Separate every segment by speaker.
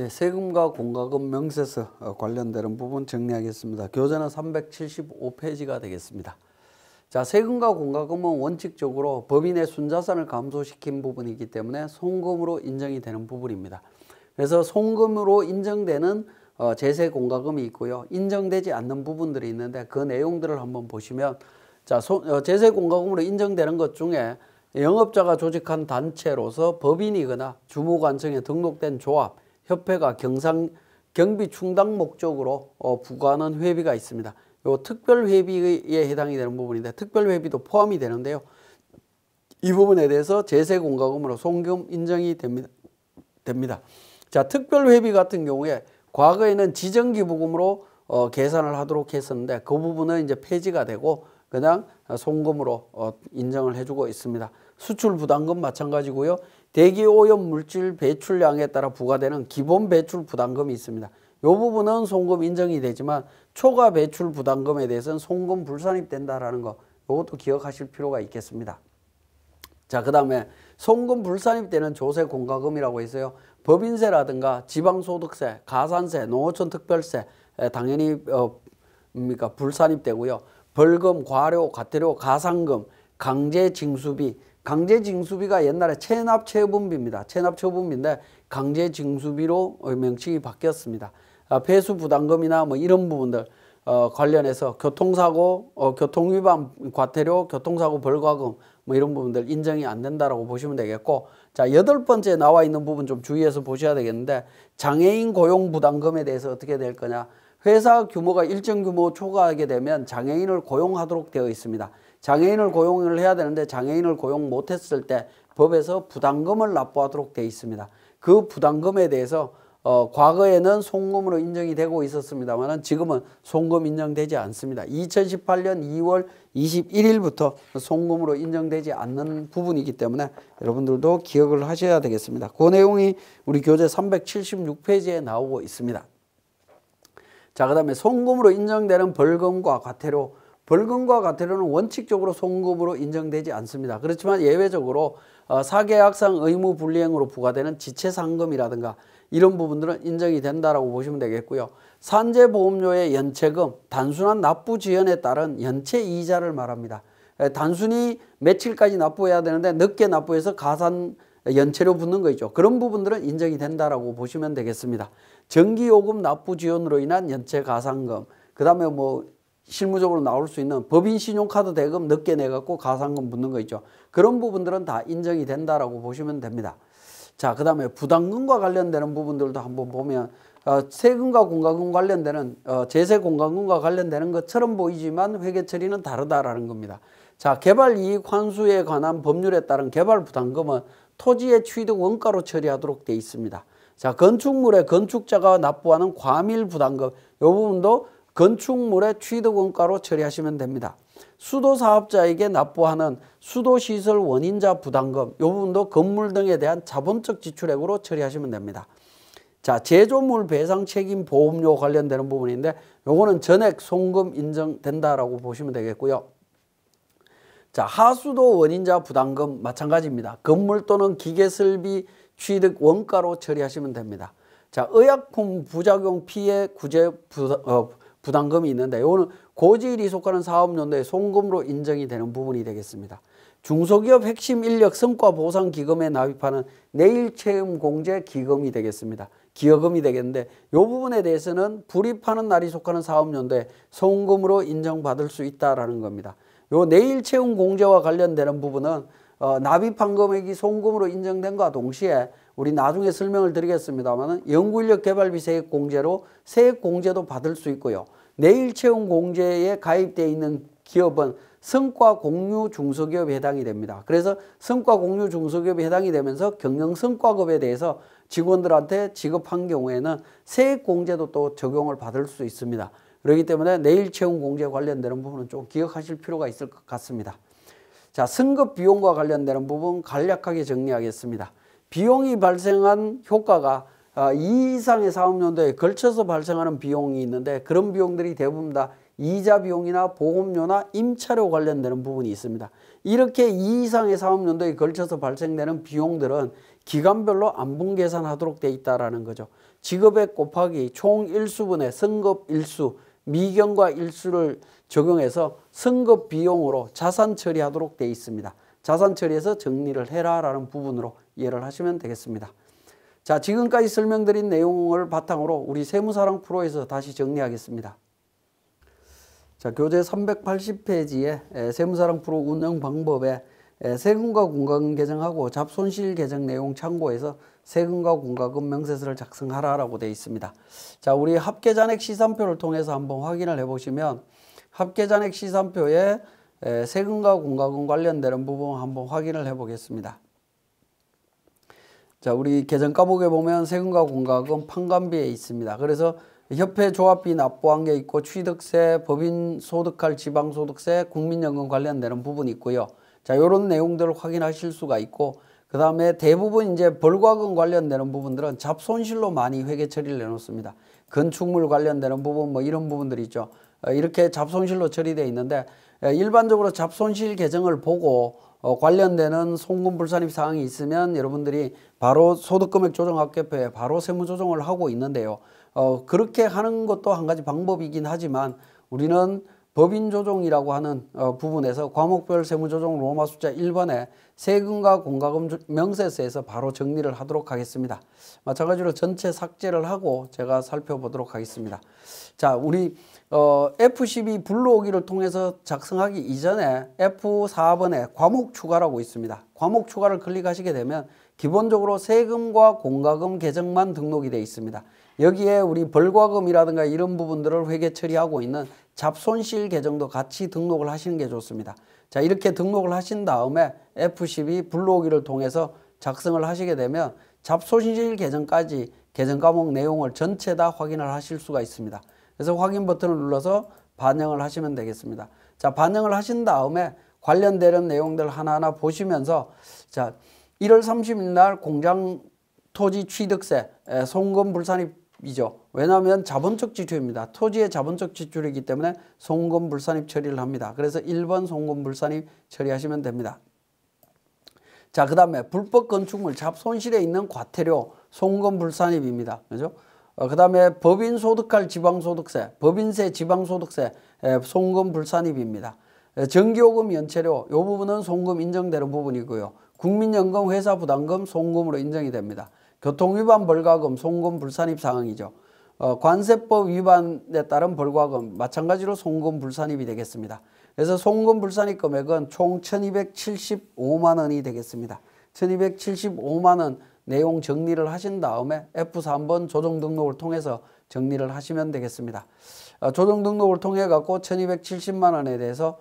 Speaker 1: 네, 세금과 공과금 명세서 관련되는 부분 정리하겠습니다. 교재는 375페이지가 되겠습니다. 자, 세금과 공과금은 원칙적으로 법인의 순자산을 감소시킨 부분이기 때문에 송금으로 인정이 되는 부분입니다. 그래서 송금으로 인정되는 제세 공과금이 있고요. 인정되지 않는 부분들이 있는데 그 내용들을 한번 보시면, 자, 제세 공과금으로 인정되는 것 중에 영업자가 조직한 단체로서 법인이거나 주무관청에 등록된 조합, 협회가 경비 충당 목적으로 부과하는 회비가 있습니다. 요 특별회비에 해당이 되는 부분인데 특별회비도 포함이 되는데요. 이 부분에 대해서 제세공과금으로 송금 인정이 됩니다. 자, 특별회비 같은 경우에 과거에는 지정기부금으로 계산을 하도록 했었는데 그 부분은 이제 폐지가 되고 그냥 송금으로 인정을 해주고 있습니다. 수출부담금 마찬가지고요. 대기오염 물질 배출량에 따라 부과되는 기본 배출 부담금이 있습니다. 이 부분은 송금 인정이 되지만 초과 배출 부담금에 대해서는 송금 불산입된다라는 거, 이것도 기억하실 필요가 있겠습니다. 자, 그 다음에 송금 불산입되는 조세 공과금이라고 해서요. 법인세라든가 지방소득세, 가산세, 농어촌 특별세 당연히 불산입되고요. 벌금, 과료, 과태료, 가상금, 강제징수비. 강제징수비가 옛날에 체납처분비입니다. 체납처분비인데 강제징수비로 명칭이 바뀌었습니다. 폐수부담금이나 뭐 이런 부분들 관련해서 교통사고, 교통위반 과태료, 교통사고 벌과금 뭐 이런 부분들 인정이 안 된다라고 보시면 되겠고, 자, 8번째 나와 있는 부분 좀 주의해서 보셔야 되겠는데 장애인 고용 부담금에 대해서 어떻게 될 거냐. 회사 규모가 일정 규모 초과하게 되면 장애인을 고용하도록 되어 있습니다. 장애인을 고용을 해야 되는데 장애인을 고용 못했을 때 법에서 부담금을 납부하도록 되어 있습니다. 그 부담금에 대해서 과거에는 송금으로 인정이 되고 있었습니다만 지금은 송금 인정되지 않습니다. 2018년 2월 21일부터 송금으로 인정되지 않는 부분이기 때문에 여러분들도 기억을 하셔야 되겠습니다. 그 내용이 우리 교재 376페이지에 나오고 있습니다. 자, 그 다음에 송금으로 인정되는 벌금과 과태료. 벌금과 과태료는 원칙적으로 송금으로 인정되지 않습니다. 그렇지만 예외적으로 사계약상 의무 불이행으로 부과되는 지체상금이라든가 이런 부분들은 인정이 된다라고 보시면 되겠고요. 산재보험료의 연체금, 단순한 납부 지연에 따른 연체이자를 말합니다. 단순히 며칠까지 납부해야 되는데 늦게 납부해서 가산 연체료 붙는 거 있죠. 그런 부분들은 인정이 된다라고 보시면 되겠습니다. 전기요금 납부 지연으로 인한 연체 가산금, 그 다음에 뭐 실무적으로 나올 수 있는 법인 신용카드 대금 늦게 내갖고 가산금 붙는 거 있죠. 그런 부분들은 다 인정이 된다라고 보시면 됩니다. 자, 그 다음에 부담금과 관련되는 부분들도 한번 보면 세금과 공과금 관련되는 제세 공과금과 관련되는 것처럼 보이지만 회계 처리는 다르다라는 겁니다. 자, 개발이익 환수에 관한 법률에 따른 개발 부담금은 토지의 취득 원가로 처리하도록 되어 있습니다. 자, 건축물에 건축자가 납부하는 과밀 부담금, 이 부분도 건축물의 취득 원가로 처리하시면 됩니다. 수도사업자에게 납부하는 수도시설 원인자 부담금, 이 부분도 건물 등에 대한 자본적 지출액으로 처리하시면 됩니다. 자, 제조물 배상 책임 보험료 관련되는 부분인데 요거는 전액 송금 인정된다라고 보시면 되겠고요. 자, 하수도 원인자 부담금 마찬가지입니다. 건물 또는 기계설비 취득 원가로 처리하시면 됩니다. 자, 의약품 부작용 피해 구제 부담금이 있는데 이거는 고지일이 속하는 사업연도에 송금으로 인정이 되는 부분이 되겠습니다. 중소기업 핵심 인력 성과 보상 기금에 납입하는 내일체험공제 기금이 되겠습니다. 기여금이 되겠는데 이 부분에 대해서는 불입하는 날이 속하는 사업연도에 송금으로 인정받을 수 있다라는 겁니다. 요 내일체험공제와 관련되는 부분은 납입한 금액이 송금으로 인정된 것과 동시에 우리 나중에 설명을 드리겠습니다만 연구인력 개발비 세액공제로 세액공제도 받을 수 있고요. 내일체험공제에 가입되어 있는 기업은 성과공유 중소기업에 해당이 됩니다. 그래서 성과공유 중소기업에 해당이 되면서 경영성과급에 대해서 직원들한테 지급한 경우에는 세액공제도 또 적용을 받을 수 있습니다. 그렇기 때문에 내일체험공제 관련되는 부분은 좀 기억하실 필요가 있을 것 같습니다. 자, 승급 비용과 관련되는 부분 간략하게 정리하겠습니다. 비용이 발생한 효과가 2 이상의 사업연도에 걸쳐서 발생하는 비용이 있는데 그런 비용들이 대부분 다 이자 비용이나 보험료나 임차료 관련되는 부분이 있습니다. 이렇게 2 이상의 사업연도에 걸쳐서 발생되는 비용들은 기간별로 안분 계산하도록 돼 있다라는 거죠. 지급액 곱하기 총 일수분의 승급 일수, 미경과 일수를 적용해서 승급 비용으로 자산 처리하도록 되어 있습니다. 자산 처리해서 정리를 해라라는 부분으로 이해를 하시면 되겠습니다. 자, 지금까지 설명드린 내용을 바탕으로 우리 세무사랑 프로에서 다시 정리하겠습니다. 자, 교재 380페이지에 세무사랑 프로 운영 방법에 세금과 공과금 개정하고 잡손실 개정 내용 참고해서 세금과 공과금 명세서를 작성하라라고 되어 있습니다. 자, 우리 합계잔액 시산표를 통해서 한번 확인을 해보시면 합계잔액 시산표에 세금과 공과금 관련되는 부분 한번 확인을 해보겠습니다. 자, 우리 개정 과목에 보면 세금과 공과금 판관비에 있습니다. 그래서 협회 조합비 납부한 게 있고 취득세, 법인 소득할 지방소득세, 국민연금 관련되는 부분이 있고요. 자, 이런 내용들을 확인하실 수가 있고, 그 다음에 대부분 이제 벌과금 관련되는 부분들은 잡손실로 많이 회계 처리를 해놓습니다. 건축물 관련되는 부분 뭐 이런 부분들이 있죠. 이렇게 잡손실로 처리되어 있는데 일반적으로 잡손실 개정을 보고 관련되는 송금불산입 사항이 있으면 여러분들이 바로 소득금액 조정학계표에 바로 세무조정을 하고 있는데요. 그렇게 하는 것도 한 가지 방법이긴 하지만 우리는 법인조정이라고 하는 부분에서 과목별 세무조정 로마 숫자 1번에 세금과 공과금 명세서에서 바로 정리를 하도록 하겠습니다. 마찬가지로 전체 삭제를 하고 제가 살펴보도록 하겠습니다. 자, 우리 F12 불러오기를 통해서 작성하기 이전에 F4번에 과목 추가라고 있습니다. 과목 추가를 클릭하시게 되면 기본적으로 세금과 공과금 계정만 등록이 되어 있습니다. 여기에 우리 벌과금이라든가 이런 부분들을 회계 처리하고 있는 잡손실 계정도 같이 등록을 하시는 게 좋습니다. 자, 이렇게 등록을 하신 다음에 F12 불러오기를 통해서 작성을 하시게 되면 잡손실 계정까지 계정 과목 내용을 전체 다 확인을 하실 수가 있습니다. 그래서 확인 버튼을 눌러서 반영을 하시면 되겠습니다. 자, 반영을 하신 다음에 관련되는 내용들 하나하나 보시면서 자, 1월 30일 날 공장 토지 취득세 송금불산입이죠. 왜냐하면 자본적 지출입니다. 토지의 자본적 지출이기 때문에 송금불산입 처리를 합니다. 그래서 1번 송금불산입 처리하시면 됩니다. 자, 그 다음에 불법 건축물 잡손실에 있는 과태료 송금불산입입니다. 그죠? 그 다음에 법인 소득할 지방소득세, 법인세, 지방소득세, 송금불산입입니다. 전기요금 연체료, 이 부분은 송금 인정되는 부분이고요. 국민연금 회사 부담금 송금으로 인정이 됩니다. 교통위반 벌과금 송금불산입 사항이죠. 관세법 위반에 따른 벌과금 마찬가지로 송금불산입이 되겠습니다. 그래서 송금불산입 금액은 총 1275만 원이 되겠습니다. 1275만 원 내용 정리를 하신 다음에 F3번 조정 등록을 통해서 정리를 하시면 되겠습니다. 조정 등록을 통해 갖고 1270만 원에 대해서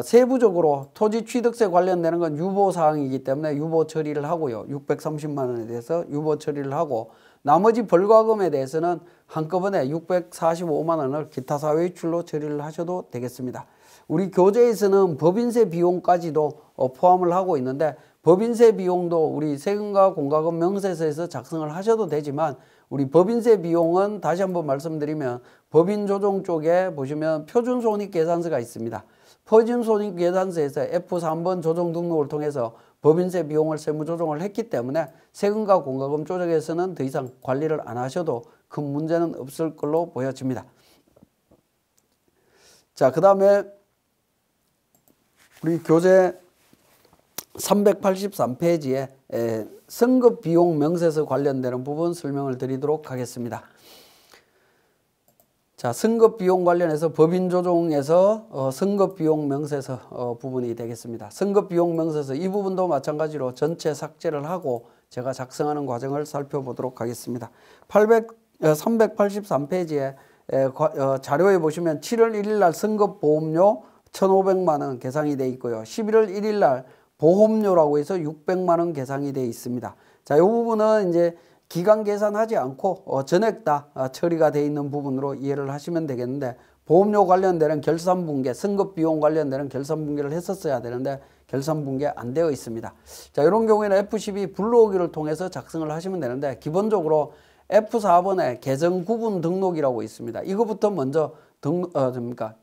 Speaker 1: 세부적으로 토지 취득세 관련되는 건 유보 사항이기 때문에 유보 처리를 하고요. 630만 원에 대해서 유보 처리를 하고 나머지 벌과금에 대해서는 한꺼번에 645만 원을 기타 사회이출로 처리를 하셔도 되겠습니다. 우리 교재에서는 법인세 비용까지도 포함을 하고 있는데 법인세 비용도 우리 세금과 공과금 명세서에서 작성을 하셔도 되지만 우리 법인세 비용은 다시 한번 말씀드리면 법인조정 쪽에 보시면 표준손익계산서가 있습니다. 표준손익계산서에서 F3번 조정 등록을 통해서 법인세 비용을 세무조정을 했기 때문에 세금과 공과금 조정에서는 더 이상 관리를 안 하셔도 큰 문제는 없을 걸로 보여집니다. 자, 그 다음에 우리 교재 383페이지에 승급 비용 명세서 관련되는 부분 설명을 드리도록 하겠습니다. 자, 승급 비용 관련해서 법인 조정에서 승급 비용 명세서 부분이 되겠습니다. 승급 비용 명세서 이 부분도 마찬가지로 전체 삭제를 하고 제가 작성하는 과정을 살펴보도록 하겠습니다. 383페이지에 자료에 보시면 7월 1일 날 승급 보험료 1,500만 원 계산이 되어 있고요. 11월 1일 날 보험료라고 해서 600만 원 계산이 되어 있습니다. 자, 이 부분은 이제 기간 계산하지 않고 전액 다 처리가 되어 있는 부분으로 이해를 하시면 되겠는데 보험료 관련되는 결산분계, 승급비용 관련되는 결산분계를 했었어야 되는데 결산분계 안 되어 있습니다. 자, 이런 경우에는 F12 불러오기를 통해서 작성을 하시면 되는데 기본적으로 F4번에 계정구분 등록이라고 있습니다. 이거부터 먼저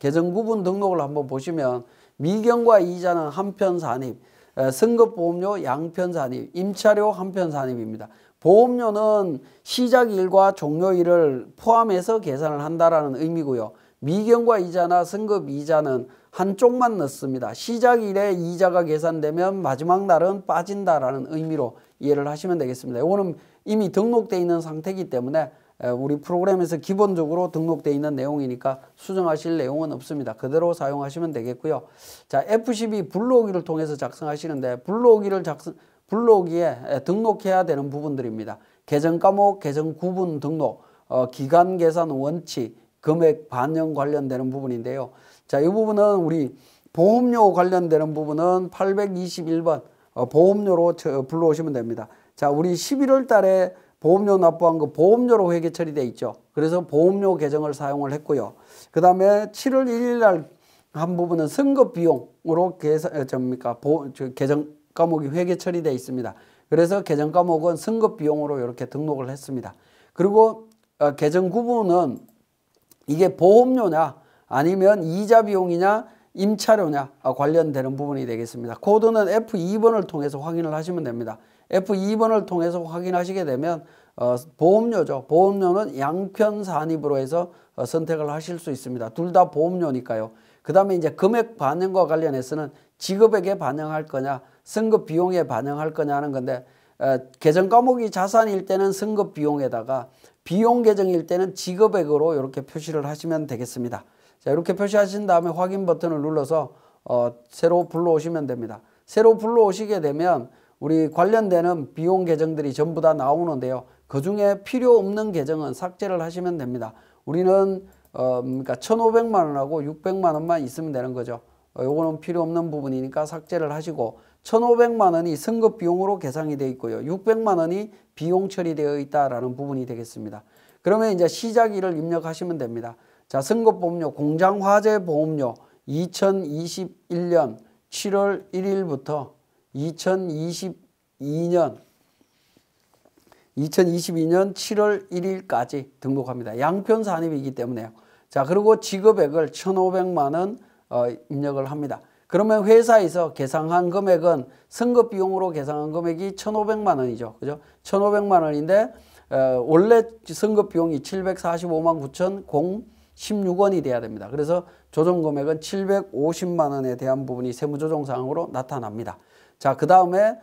Speaker 1: 계정구분 등록을 한번 보시면 미경과 이자는 한편 산입, 승급보험료 양편 산입, 임차료 한편 산입입니다. 보험료는 시작일과 종료일을 포함해서 계산을 한다라는 의미고요. 미경과 이자나 승급 이자는 한쪽만 넣습니다. 시작일에 이자가 계산되면 마지막 날은 빠진다라는 의미로 이해를 하시면 되겠습니다. 이거는 이미 등록되어 있는 상태이기 때문에 우리 프로그램에서 기본적으로 등록되어 있는 내용이니까 수정하실 내용은 없습니다. 그대로 사용하시면 되겠고요. 자, F12 불러오기를 통해서 작성하시는데 불러오기에 등록해야 되는 부분들입니다. 계정 과목, 계정 구분 등록, 기간 계산 원칙, 금액 반영 관련되는 부분인데요. 자, 이 부분은 우리 보험료 관련되는 부분은 821번 보험료로 불러오시면 됩니다. 자, 우리 11월 달에 보험료 납부한 거 보험료로 회계 처리되어 있죠. 그래서 보험료 계정을 사용을 했고요. 그 다음에 7월 1일 날 한 부분은 선급 비용으로 계정 과목이 회계 처리되어 있습니다. 그래서 계정 과목은 선급 비용으로 이렇게 등록을 했습니다. 그리고 계정 구분은 이게 보험료냐 아니면 이자 비용이냐 임차료냐 관련되는 부분이 되겠습니다. 코드는 F2번을 통해서 확인을 하시면 됩니다. F2번을 통해서 확인하시게 되면 보험료죠. 보험료는 양편 산입으로 해서 선택을 하실 수 있습니다. 둘 다 보험료니까요. 그 다음에 이제 금액 반영과 관련해서는 지급액에 반영할 거냐 선급 비용에 반영할 거냐 하는 건데 계정 과목이 자산일 때는 선급 비용에다가 비용 계정일 때는 지급액으로 이렇게 표시를 하시면 되겠습니다. 자, 이렇게 표시하신 다음에 확인 버튼을 눌러서 새로 불러오시면 됩니다. 새로 불러오시게 되면 우리 관련되는 비용 계정들이 전부 다 나오는데요. 그 중에 필요 없는 계정은 삭제를 하시면 됩니다. 우리는 그러니까 1,500만 원하고 600만 원만 있으면 되는 거죠. 요거는 필요 없는 부분이니까 삭제를 하시고 1,500만 원이 선급 비용으로 계산이 되어 있고요. 600만 원이 비용 처리되어 있다라는 부분이 되겠습니다. 그러면 이제 시작일을 입력하시면 됩니다. 자, 선급 보험료, 공장 화재 보험료 2021년 7월 1일부터 2022년 7월 1일까지 등록합니다. 양편 산입이기 때문에요. 자, 그리고 지급액을 1,500만 원 입력을 합니다. 그러면 회사에서 계상한 금액은 선급 비용으로 계상한 금액이 1,500만 원이죠. 그죠? 1,500만 원인데 원래 선급 비용이 745만 9,016원이 돼야 됩니다. 그래서 조정 금액은 750만 원에 대한 부분이 세무조정 사항으로 나타납니다. 자, 그 다음에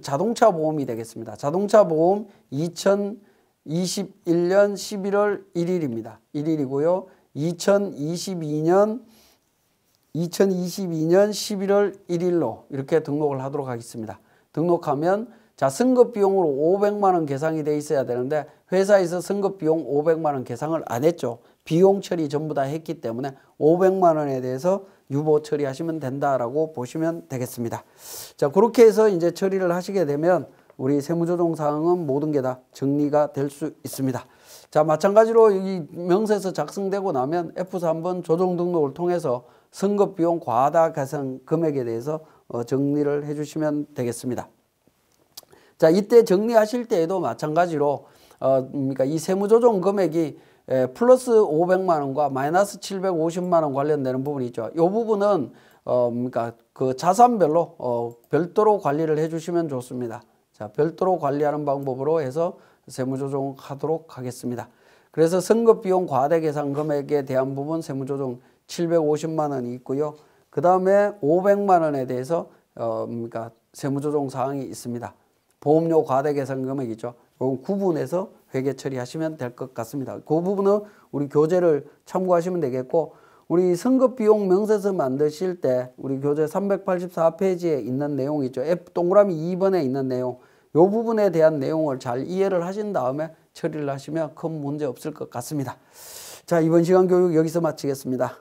Speaker 1: 자동차 보험이 되겠습니다. 자동차 보험 2021년 11월 1일입니다. 1일이고요. 2022년 11월 1일로 이렇게 등록을 하도록 하겠습니다. 등록하면 자, 선급 비용으로 500만 원 계상이 돼 있어야 되는데 회사에서 선급 비용 500만 원 계상을 안 했죠. 비용 처리 전부 다 했기 때문에 500만 원에 대해서 유보 처리하시면 된다라고 보시면 되겠습니다. 자, 그렇게 해서 이제 처리를 하시게 되면 우리 세무조정 사항은 모든 게 다 정리가 될 수 있습니다. 자, 마찬가지로 이 명세서 작성되고 나면 F3번 조정 등록을 통해서 선급 비용 과다 계산 금액에 대해서 정리를 해주시면 되겠습니다. 자, 이때 정리하실 때에도 마찬가지로 그러니까 이 세무조정 금액이 플러스 500만 원과 마이너스 750만 원 관련되는 부분이 있죠. 이 부분은 그러니까 그 자산별로 별도로 관리를 해주시면 좋습니다. 자, 별도로 관리하는 방법으로 해서 세무조정하도록 하겠습니다. 그래서 선급 비용 과대 계산 금액에 대한 부분 세무조정 750만 원이 있고요. 그 다음에 500만 원에 대해서 그러니까 세무조정 사항이 있습니다. 보험료 과대 계산 금액이죠. 이건 구분해서 회계 처리하시면 될 것 같습니다. 그 부분은 우리 교재를 참고하시면 되겠고, 우리 선급 비용 명세서 만드실 때 우리 교재 384페이지에 있는 내용이 있죠. F 동그라미 2번에 있는 내용, 이 부분에 대한 내용을 잘 이해를 하신 다음에 처리를 하시면 큰 문제 없을 것 같습니다. 자, 이번 시간 교육 여기서 마치겠습니다.